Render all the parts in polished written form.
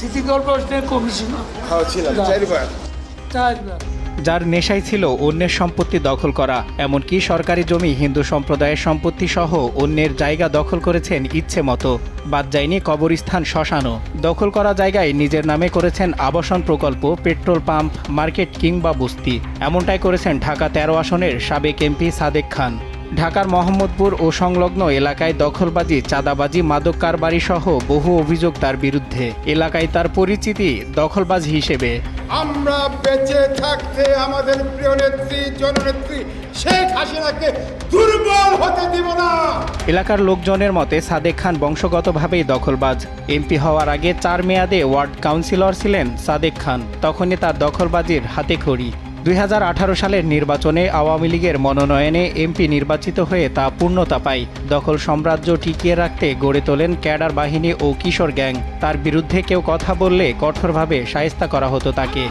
City কর্পোরেশনের commissioner ছিলাম 4 বার। যার নেশাই ছিল অন্যের সম্পত্তি দখল করা, এমনকি সরকারি জমি হিন্দু সম্প্রদায়ের সম্পত্তি সহ অন্যের জায়গা দখল করেছেন ইচ্ছে মতো। বাদ যায়নি কবরস্থান, শ্মশানও। দখল করা জায়গায় নিজের নামে করেছেন আবাসন প্রকল্প, পেট্রোল পাম্প, মার্কেট কিংবা বস্তি। এমনটাই করেছেন ঢাকা 13 আসনের সাবেক এমপি সাদেক খান। ঢাকার মোহাম্মদপুর ও সংলগ্ন এলাকায় দখলবাজি, চাঁদাবাজি, মাদক কারবারি সহ বহু অভিযোগ তার বিরুদ্ধে। এলাকায় তার পরিচিতি দখলবাজ হিসেবে। আমরা বেঁচে থাকতে আমাদের প্রিয় নেত্রী জননেত্রী শেখ হাসিনাকে দুর্বল হতে দিব না। এলাকার লোকজনের মতে সাদেক খান বংশগতভাবেই দখলবাজ। এমপি হওয়ার আগে 4 মেয়াদে ওয়ার্ড কাউন্সিলর ছিলেন সাদেক খান। তখনই তার দখলবাজির হাতেখড়ি। 2018 সালের নির্বাচনে আওয়ামী লীগের মনোনয়নে এমপি নির্বাচিত হয়ে তা পূর্ণতা পায়। দখল সাম্রাজ্য টিকিয়ে রাখতে গড়ে তোলেন ক্যাডার বাহিনী ও কিশোর গ্যাং। তার বিরুদ্ধে কেউ কথা বললে কঠোরভাবে শায়েস্তা করা হতো তাকে।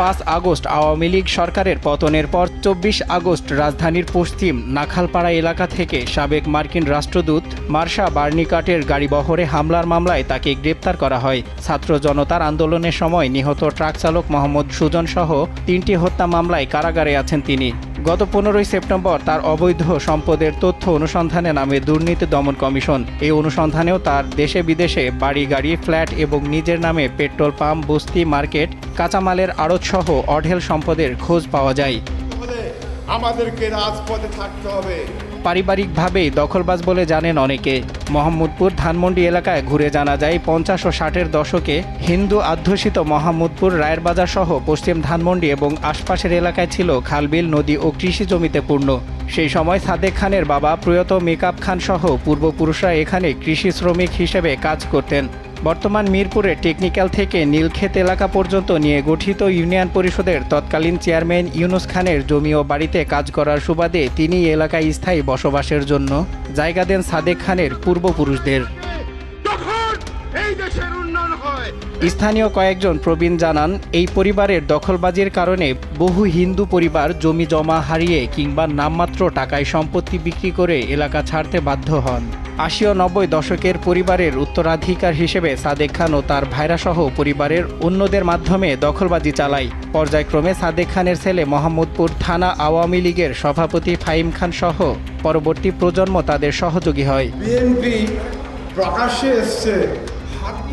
5 আগস্ট আওয়ামী লীগ সরকারের পতনের পর 24 আগস্ট রাজধানীর পশ্চিম নাখালপাড়া এলাকা থেকে সাবেক মার্কিন রাষ্ট্রদূত মার্শা বার্নিকাটের গাড়িবহরে হামলার মামলায় তাকে গ্রেপ্তার করা হয়। ছাত্র জনতার আন্দোলনের সময় নিহত ট্রাক চালক মোহাম্মদ সুজন সহ 3টি হত্যা মামলায় কারাগারে আছেন তিনি। গত 15 সেপ্টেম্বর তার অবৈধ সম্পদের তথ্য অনুসন্ধানে নামে দুর্নীতি দমন কমিশন। এই অনুসন্ধানেও তার দেশে বিদেশে বাড়ি, গাড়ি, ফ্ল্যাট এবং নিজের নামে পেট্রোল পাম্প, বস্তি, মার্কেট, কাঁচামালের আড়ত সহ অঢেল সম্পদের খোঁজ পাওয়া যায়। আমাদেরকে রাজপথে থাকতে হবে। পারিবারিকভাবেই দখলবাজ বলে জানেন অনেকে। মোহাম্মদপুর ধানমন্ডি এলাকায় ঘুরে জানা যায় 50 ও 60-এর দশকে হিন্দু অধ্যুষিত মোহাম্মদপুর, রায়ের বাজার সহ পশ্চিম ধানমন্ডি এবং আশপাশের এলাকায় ছিল খালবিল, নদী ও কৃষি জমিতে পূর্ণ। সেই সময় সাদেক খানের বাবা প্রয়াত মেকআপ খান সহ পূর্বপুরুষরা এখানে কৃষি শ্রমিক হিসেবে কাজ করতেন। বর্তমান মিরপুরে টেকনিক্যাল থেকে নীলক্ষেত এলাকা পর্যন্ত নিয়ে গঠিত ইউনিয়ন পরিষদের তৎকালীন চেয়ারম্যান ইউনুস খানের জমি ও বাড়িতে কাজ করার সুবাদে তিনি এলাকায় স্থায়ী বসবাসের জন্য জায়গা দেন সাদেক খানের পূর্বপুরুষদের। স্থানীয় কয়েকজন প্রবীণ জানান, এই পরিবারের দখলবাজির কারণে বহু হিন্দু পরিবার জমি জমা হারিয়ে কিংবা নামমাত্র টাকায় সম্পত্তি বিক্রি করে এলাকা ছাড়তে বাধ্য হন। 80 ও 90 দশকের পরিবারের উত্তরাধিকার হিসেবে সাদেক খান ও তার ভাইরাসহ পরিবারের অন্যদের মাধ্যমে দখলবাজি চালায়। পর্যায়ক্রমে সাদেক খানের ছেলে মোহাম্মদপুর থানা আওয়ামী লীগের সভাপতি ফাহিম খান সহ পরবর্তী প্রজন্ম তাদের সহযোগী হয়। বিএনপি প্রকাশ্যে এসছে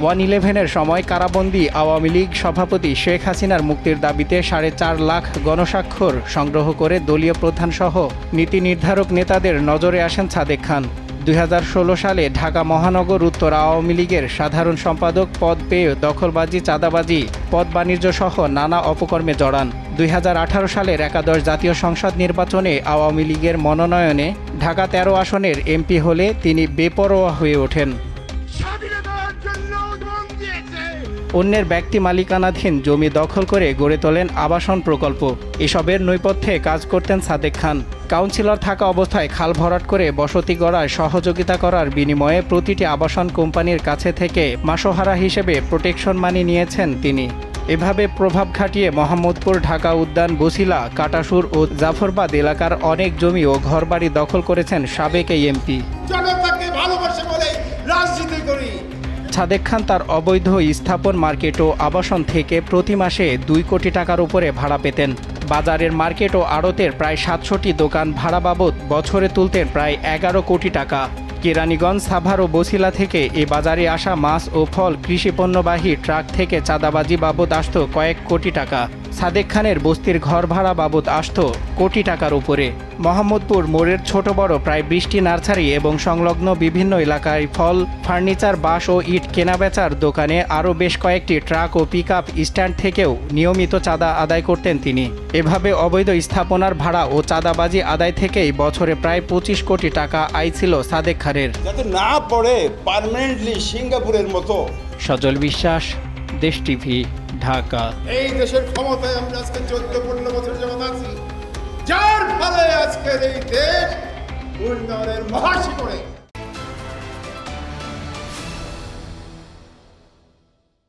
1/11-এর সময় কারাবন্দী আওয়ামী লীগ সভাপতি শেখ হাসিনার মুক্তির দাবিতে 4.5 লাখ গণস্বাক্ষর সংগ্রহ করে দলীয় প্রধান সহ নীতি নির্ধারক নেতাদের নজরে আসেন সাদেক খান। 2016 সালে ঢাকা মহানগর উত্তর আওয়ামী লীগের সাধারণ সম্পাদক পদ পেয়ে দখলবাজি, চাঁদাবাজি, পদ বাণিজ্য সহ নানা অপকর্মে জড়ান। 2018 সালের একাদশ জাতীয় সংসদ নির্বাচনে আওয়ামী লীগের মনোনয়নে ঢাকা 13 আসনের এমপি হলে তিনি বেপরোয়া হয়ে ওঠেন। অন্যের ব্যক্তি মালিকানাধীন জমি দখল করে গড়ে তোলেন আবাসন প্রকল্প। এসবের নৈপথ্যে কাজ করতেন সাদেক খান। কাউন্সিলর থাকা অবস্থায় খাল ভরাট করে বসতি গড়ায় সহযোগিতা করার বিনিময়ে প্রতিটি আবাসন কোম্পানির কাছে থেকে মাসোহারা হিসেবে প্রোটেকশন মানি নিয়েছেন তিনি। এভাবে প্রভাব খাটিয়ে মোহাম্মদপুর, ঢাকা উদ্যান, বছিলা, কাটাসুর ও জাফরবাদ এলাকার অনেক জমি ও ঘরবাড়ি দখল করেছেন সাবেক এই এমপি। জনতাকে ভালোবাসে বলে রাজনীতি করি। সাদেক খান তার অবৈধ স্থাপন, মার্কেট ও আবাসন থেকে প্রতি মাসে 2 কোটি টাকার উপরে ভাড়া পেতেন। বাজারের মার্কেট ও আড়তের প্রায় 700টি দোকান ভাড়া বাবদ বছরে তুলতেন প্রায় 11 কোটি টাকা। কেরানীগঞ্জ, সাভার ও বছিলা থেকে এ বাজারে আসা মাছ ও ফল, কৃষিপণ্যবাহী ট্রাক থেকে চাঁদাবাজি বাবদ আসত কয়েক কোটি টাকা। সাদেক খানের বস্তির ঘর ভাড়া বাবদ আসত কোটি টাকার উপরে। মোহাম্মদপুর মোড়ের ছোট বড় প্রায় 20টি নার্সারি এবং সংলগ্ন বিভিন্ন এলাকায় ফল, ফার্নিচার, বাঁশ ও ইট কেনাবেচার দোকানে আরও বেশ কয়েকটি ট্রাক ও পিকআপ স্ট্যান্ড থেকেও নিয়মিত চাঁদা আদায় করতেন তিনি। এভাবে অবৈধ স্থাপনার ভাড়া ও চাঁদাবাজি আদায় থেকেই বছরে প্রায় 25 কোটি টাকা আয় ছিল সাদেক খানের। যাতে না পড়ে পার্মানেন্টলি সিঙ্গাপুরের মতো। সজল বিশ্বাস, দেশ টিভি, ঢাকা। এই দেশের ক্ষমতায় আমরা আজকে 14-15 বছর যাবত আছি, যার ফলে আজকের এই দেশ উন্নয়নের মহাশিখরে